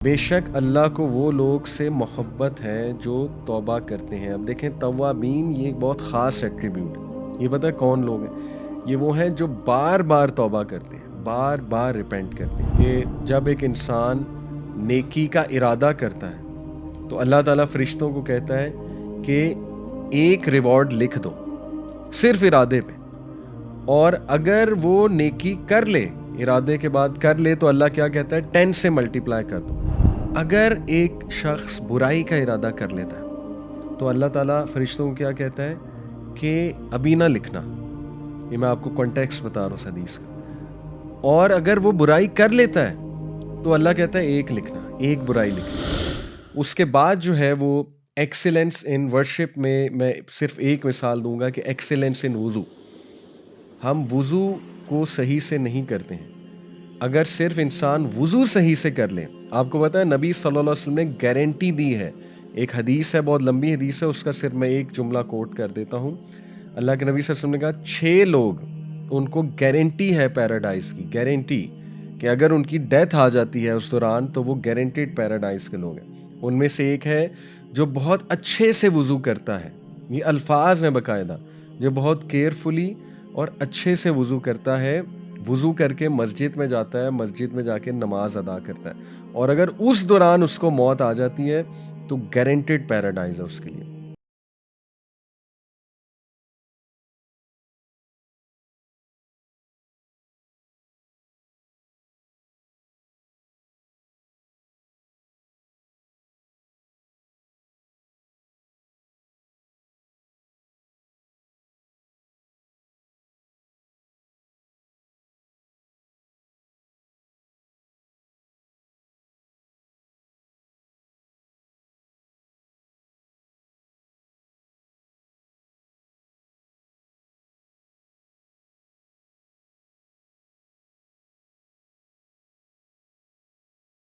بے شک اللہ کو وہ لوگ سے محبت ہے جو توبہ کرتے ہیں۔ اب دیکھیں توابین یہ ایک بہت خاص ایٹریبیوٹ ہے۔ یہ پتہ ہے کون لوگ ہیں؟ یہ وہ ہیں جو بار بار توبہ کرتے ہیں، بار بار ریپینٹ کرتے ہیں کہ جب ایک انسان نیکی کا ارادہ کرتا ہے تو اللہ تعالیٰ فرشتوں کو کہتا ہے کہ ایک ریوارڈ لکھ دو صرف ارادے پہ، اور اگر وہ نیکی کر لے، ارادے کے بعد کر لے، تو اللہ کیا کہتا ہے 10 سے ملٹیپلائی کر دو۔ اگر ایک شخص برائی کا ارادہ کر لیتا ہے تو اللہ تعالیٰ فرشتوں کو کیا کہتا ہے کہ ابھی نہ لکھنا۔ یہ میں آپ کو کانٹیکسٹ بتا رہا ہوں اس حدیث کا۔ اور اگر وہ برائی کر لیتا ہے تو اللہ کہتا ہے ایک لکھنا، ایک برائی لکھنا۔ اس کے بعد جو ہے وہ ایکسیلنس ان ورشپ میں صرف ایک مثال دوں گا کہ ایکسیلنس ان وضو۔ ہم وضو کو صحیح سے نہیں کرتے ہیں۔ اگر صرف انسان وضو صحیح سے کر لے، آپ کو پتہ ہے نبی صلی اللہ علیہ وسلم نے گارنٹی دی ہے، ایک حدیث ہے، بہت لمبی حدیث ہے، اس کا صرف میں ایک جملہ کوٹ کر دیتا ہوں۔ اللہ کے نبی صلی اللہ علیہ وسلم نے کہا 6 لوگ ان کو گارنٹی ہے پیراڈائز کی، گارنٹی کہ اگر ان کی ڈیتھ آ جاتی ہے اس دوران تو وہ گارنٹیڈ پیراڈائز کے لوگ ہیں۔ ان میں سے ایک ہے جو بہت اچھے سے وضو کرتا ہے، یہ الفاظ ہیں باقاعدہ، جو بہت کیئرفلی اور اچھے سے وضو کرتا ہے، وضو کر کے مسجد میں جاتا ہے، مسجد میں جا کے نماز ادا کرتا ہے، اور اگر اس دوران اس کو موت آ جاتی ہے تو گارنٹیڈ پیراڈائز ہے اس کے لیے۔